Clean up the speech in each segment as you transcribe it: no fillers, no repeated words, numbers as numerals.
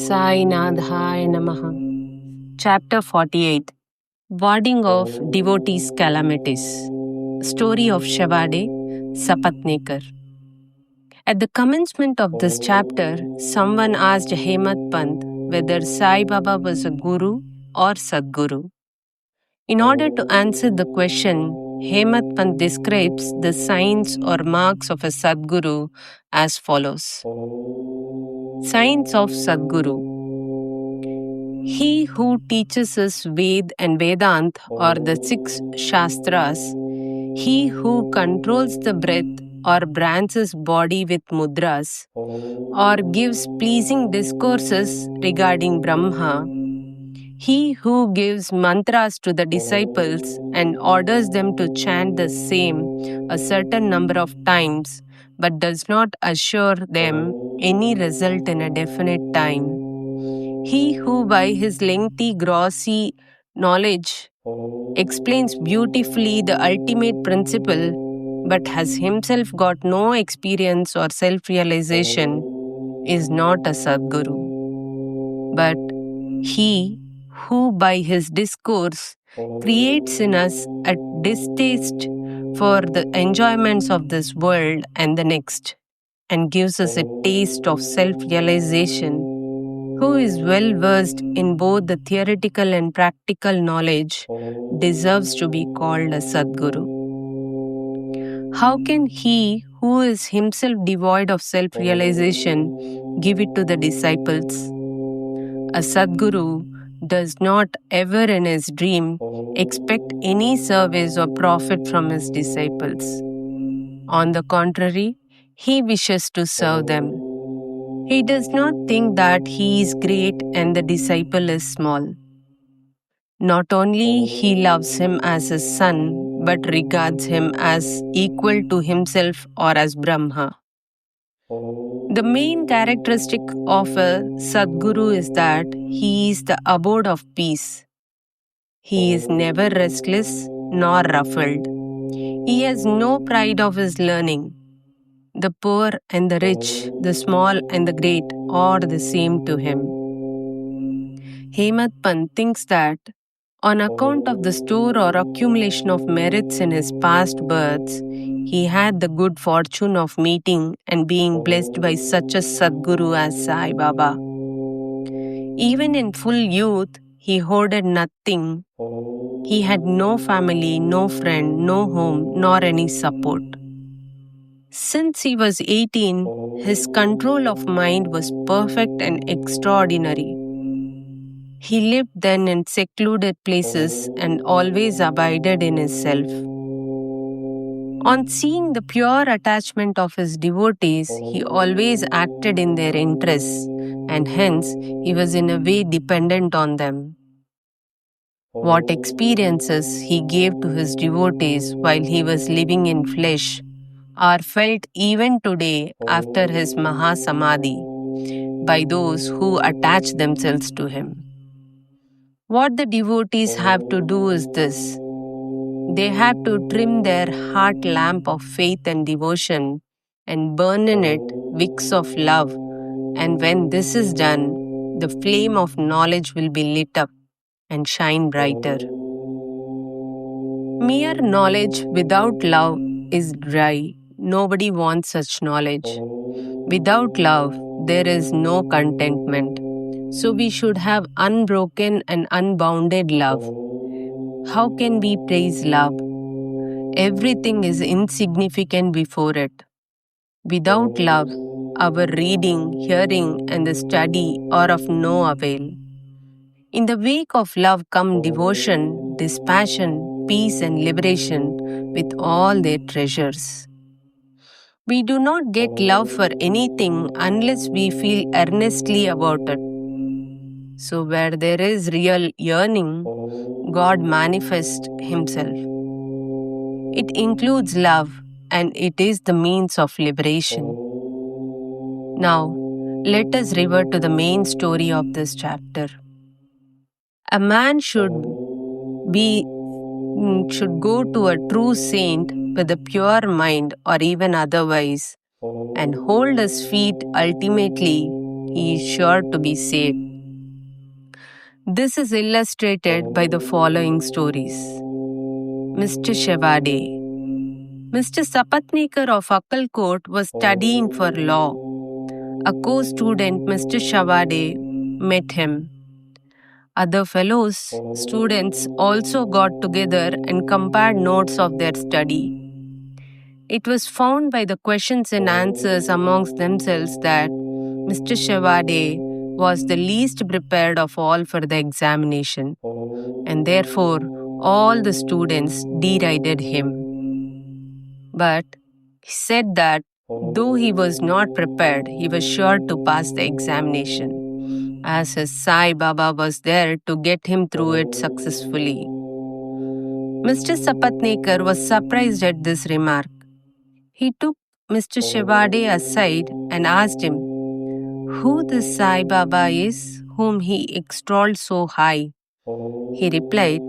Sai Nadhaya Namaha. Chapter 48. Warding of Devotees' Calamities. Story of Shavade, Sapatnekar. At the commencement of this chapter, someone asked Hemat Pant whether Sai Baba was a guru or Sadguru. In order to answer the question, Hemat Pant describes the signs or marks of a Sadguru as follows. Signs of Sadguru. He who teaches us Ved and Vedant or the 6 Shastras, he who controls the breath or brands his body with mudras, or gives pleasing discourses regarding Brahma, he who gives mantras to the disciples and orders them to chant the same a certain number of times but does not assure them any result in a definite time. He who by his lengthy glossy knowledge explains beautifully the ultimate principle but has himself got no experience or self-realization is not a Sadguru, but he who by his discourse creates in us a distaste for the enjoyments of this world and the next, and gives us a taste of self-realization, who is well versed in both the theoretical and practical knowledge, deserves to be called a Sadguru. How can he who is himself devoid of self-realization give it to the disciples? A Sadguru does not ever in his dream expect any service or profit from his disciples. On the contrary, he wishes to serve them. He does not think that he is great and the disciple is small. Not only he loves him as his son, but regards him as equal to himself or as Brahma. The main characteristic of a Sadguru is that he is the abode of peace. He is never restless nor ruffled. He has no pride of his learning. The poor and the rich, the small and the great are the same to him. Hemat Pant thinks that on account of the store or accumulation of merits in his past births, he had the good fortune of meeting and being blessed by such a Sadguru as Sai Baba. Even in full youth, he hoarded nothing. He had no family, no friend, no home, nor any support. Since he was 18, his control of mind was perfect and extraordinary. He lived then in secluded places and always abided in his self. On seeing the pure attachment of his devotees, he always acted in their interests, and hence he was in a way dependent on them. What experiences he gave to his devotees while he was living in flesh are felt even today after his Mahasamadhi by those who attach themselves to him. What the devotees have to do is this. They have to trim their heart lamp of faith and devotion and burn in it wicks of love, and when this is done, the flame of knowledge will be lit up and shine brighter. Mere knowledge without love is dry. Nobody wants such knowledge. Without love, there is no contentment. So we should have unbroken and unbounded love. How can we praise love? Everything is insignificant before it. Without love, our reading, hearing, and the study are of no avail. In the wake of love come devotion, dispassion, peace, and liberation with all their treasures. We do not get love for anything unless we feel earnestly about it. So, where there is real yearning, God manifests Himself. It includes love, and it is the means of liberation. Now, let us revert to the main story of this chapter. A man should go to a true saint with a pure mind or even otherwise and hold his feet ultimately he is sure to be saved. This is illustrated by the following stories. Mr. Shevade. Mr. Sapatnekar of Akkalkot was studying for law. A co-student, Mr. Shevade, met him. Other fellows, students also got together and compared notes of their study. It was found by the questions and answers amongst themselves that Mr. Shevade was the least prepared of all for the examination, and therefore all the students derided him. But he said that though he was not prepared, he was sure to pass the examination, as his Sai Baba was there to get him through it successfully. Mr. Sapatnekar was surprised at this remark. He took Mr. Shevade aside and asked him who this Sai Baba is whom he extolled so high. He replied,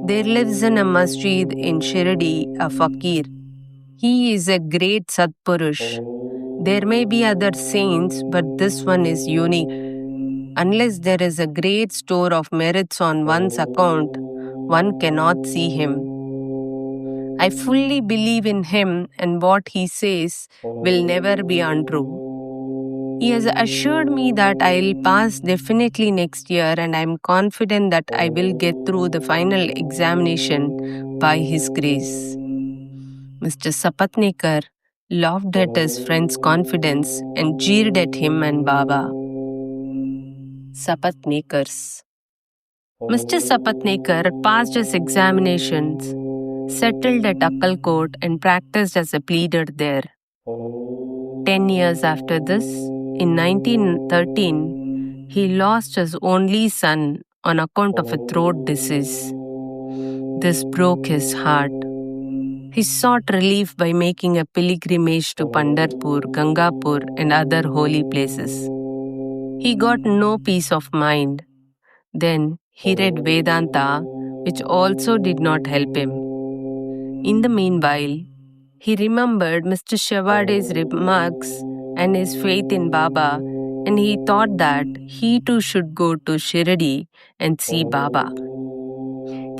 "There lives in a masjid in Shirdi a fakir. He is a great Satpurush. There may be other saints, but this one is unique. Unless there is a great store of merits on one's account, one cannot see him. I fully believe in him, and what he says will never be untrue. He has assured me that I will pass definitely next year, and I am confident that I will get through the final examination by his grace." Mr. Sapatnekar laughed at his friend's confidence and jeered at him and Baba. Sapatnekars. Mr. Sapatnekar passed his examinations, settled at Akkalkot, and practiced as a pleader there. 10 years after this, in 1913, he lost his only son on account of a throat disease. This broke his heart. He sought relief by making a pilgrimage to Pandharpur, Gangapur, and other holy places. He got no peace of mind. Then he read Vedanta, which also did not help him. In the meanwhile, he remembered Mr. Shevade's remarks and his faith in Baba, and he thought that he too should go to Shirdi and see Baba.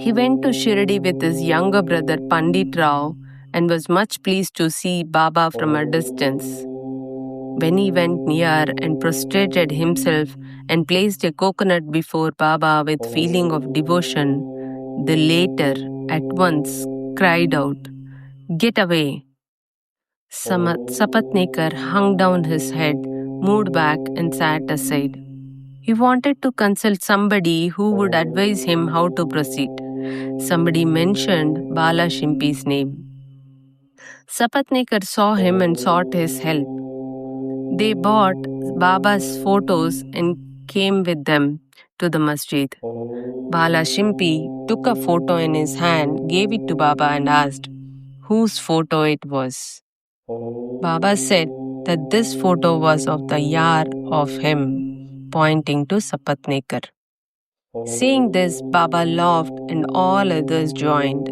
He went to Shirdi with his younger brother Pandit Rao and was much pleased to see Baba from a distance. When he went near and prostrated himself and placed a coconut before Baba with feeling of devotion, the latter at once cried out, "Get away!" Sapatnekar hung down his head, moved back, and sat aside. He wanted to consult somebody who would advise him how to proceed. Somebody mentioned Bala Shimpi's name. Sapatnekar saw him and sought his help. They bought Baba's photos and came with them to the masjid. Bala Shimpi took a photo in his hand, gave it to Baba, and asked whose photo it was. Baba said that this photo was of the Yar of him, pointing to Sapatnekar. Saying this, Baba laughed and all others joined.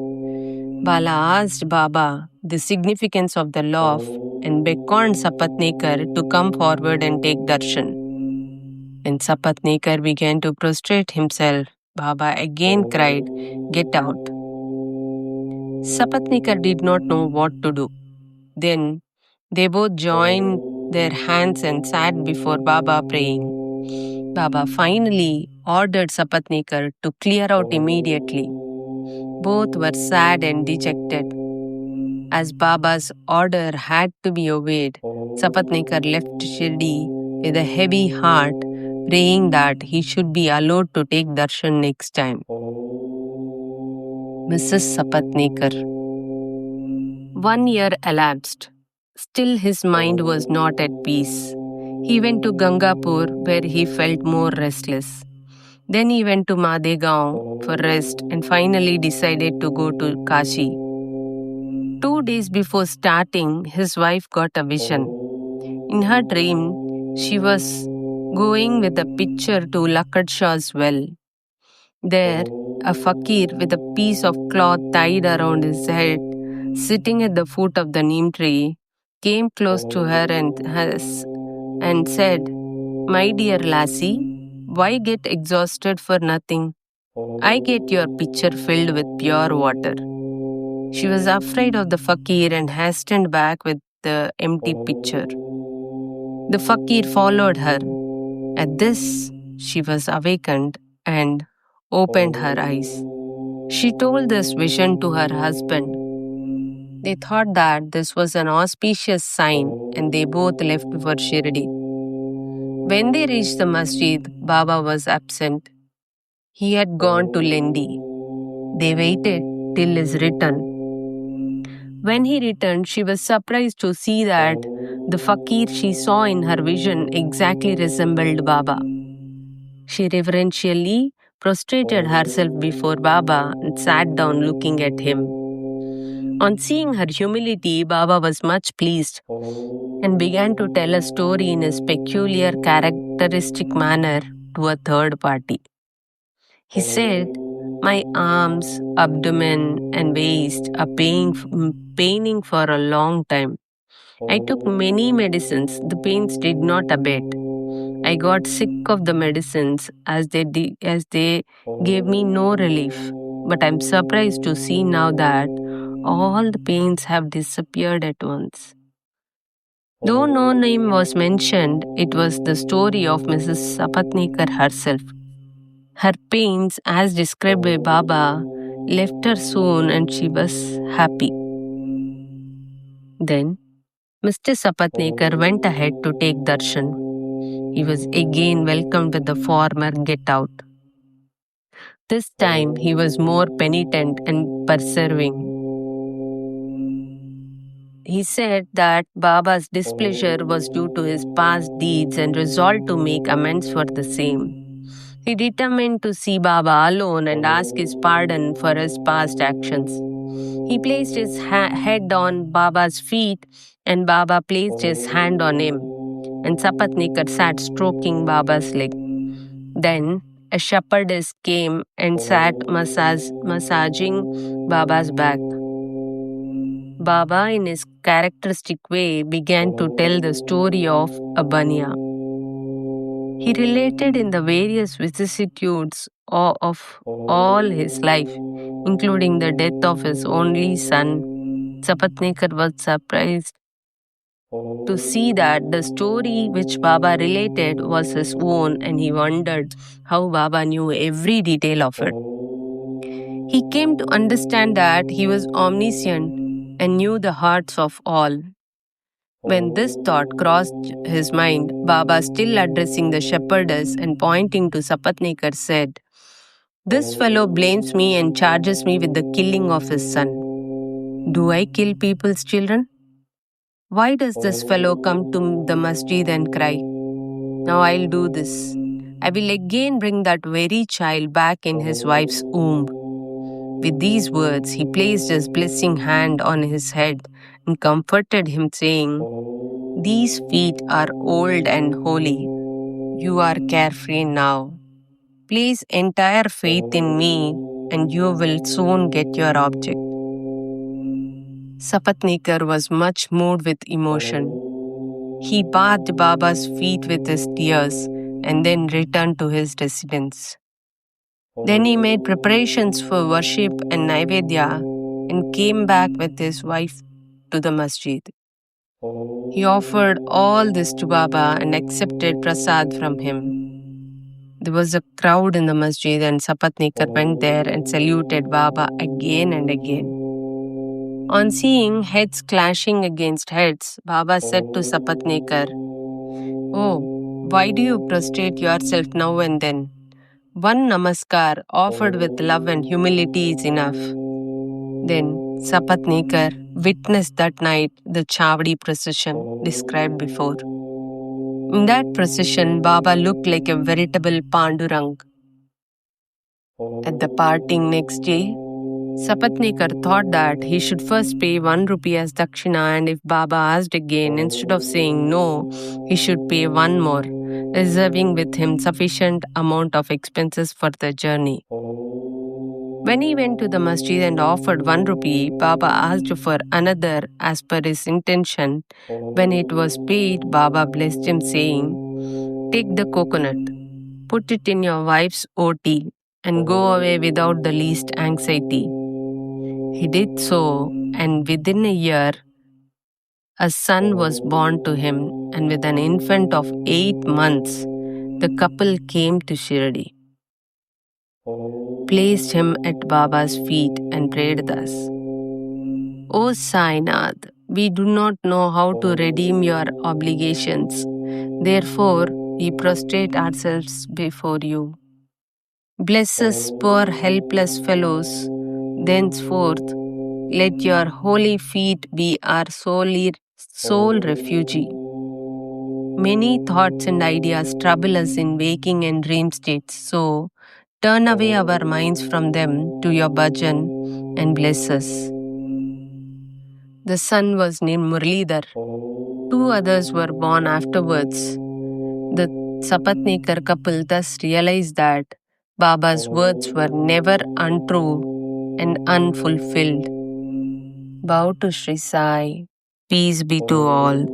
Bala asked Baba the significance of the laugh and beckoned Sapatnekar to come forward and take darshan. When Sapatnekar began to prostrate himself, Baba again cried, "Get out!" Sapatnekar did not know what to do. Then they both joined their hands and sat before Baba praying. Baba finally ordered Sapatnekar to clear out immediately. Both were sad and dejected. As Baba's order had to be obeyed, Sapatnekar left Shirdi with a heavy heart, praying that he should be allowed to take darshan next time. Mrs. Sapatnekar. 1 year elapsed. Still his mind was not at peace. He went to Gangapur, where he felt more restless. Then he went to Madegaon for rest and finally decided to go to Kashi. 2 days before starting, his wife got a vision. In her dream, she was going with a pitcher to Lakkad Shah's well. There, a fakir with a piece of cloth tied around his head, sitting at the foot of the neem tree, came close to her and said, My dear lassie, why get exhausted for nothing? I get your pitcher filled with pure water. She was afraid of the fakir and hastened back with the empty pitcher. The fakir followed her. At this, she was awakened and opened her eyes. She told this vision to her husband. They thought that this was an auspicious sign and they both left for Shirdi. When they reached the masjid, Baba was absent. He had gone to Lendi. They waited till his return. When he returned, she was surprised to see that the fakir she saw in her vision exactly resembled Baba. She reverentially prostrated herself before Baba and sat down looking at him. On seeing her humility, Baba was much pleased and began to tell a story in his peculiar characteristic manner to a third party. He said, "My arms, abdomen, and waist are paining for a long time. I took many medicines. The pains did not abate. I got sick of the medicines as they gave me no relief. But I'm surprised to see now that all the pains have disappeared at once." Though no name was mentioned, it was the story of Mrs. Sapatnekar herself. Her pains, as described by Baba, left her soon and she was happy. Then, Mr. Sapatnekar went ahead to take darshan. He was again welcomed with the former get out. This time, he was more penitent and persevering. He said that Baba's displeasure was due to his past deeds and resolved to make amends for the same. He determined to see Baba alone and ask his pardon for his past actions. He placed his head on Baba's feet and Baba placed his hand on him. And Sapatnekar sat stroking Baba's leg. Then a shepherdess came and sat massaging Baba's back. Baba, in his characteristic way, began to tell the story of Abanya. He related in the various vicissitudes of all his life, including the death of his only son. Sapatnekar was surprised to see that the story which Baba related was his own, and he wondered how Baba knew every detail of it. He came to understand that he was omniscient and knew the hearts of all. When this thought crossed his mind, Baba, still addressing the shepherdess and pointing to Sapatnekar, said, "This fellow blames me and charges me with the killing of his son. Do I kill people's children? Why does this fellow come to the masjid and cry? Now I'll do this. I will again bring that very child back in his wife's womb." With these words, he placed his blessing hand on his head and comforted him, saying, "These feet are old and holy. You are carefree now. Place entire faith in me and you will soon get your object." Sapatnekar was much moved with emotion. He bathed Baba's feet with his tears and then returned to his residence. Then he made preparations for worship and Naivedya and came back with his wife to the masjid. He offered all this to Baba and accepted prasad from him. There was a crowd in the masjid and Sapatnekar went there and saluted Baba again and again. On seeing heads clashing against heads, Baba said to Sapatnekar, "Oh, why do you prostrate yourself now and then? One namaskar offered with love and humility is enough." Then Sapatnekar witnessed that night the Chavdi procession described before. In that procession, Baba looked like a veritable Pandurang. At the parting next day, Sapatnekar thought that he should first pay 1 rupee as dakshina, and if Baba asked again, instead of saying no, he should pay 1 more, reserving with him sufficient amount of expenses for the journey. When he went to the masjid and offered 1 rupee, Baba asked for another as per his intention. When it was paid, Baba blessed him, saying, Take the coconut, put it in your wife's OT, and go away without the least anxiety. He did so, and within a year, a son was born to him, and with an infant of 8 months, the couple came to Shirdi, placed him at Baba's feet, and prayed thus: O Sainath, we do not know how to redeem your obligations. Therefore, we prostrate ourselves before you. Bless us, poor helpless fellows. Thenceforth, let your holy feet be our sole refuge. Many thoughts and ideas trouble us in waking and dream states, so turn away our minds from them to your bhajan and bless us. The son was named Murlidhar. 2 others were born afterwards. The Sapatnekar couple thus realized that Baba's words were never untrue and unfulfilled. Bow to Sri Sai. Peace be to all.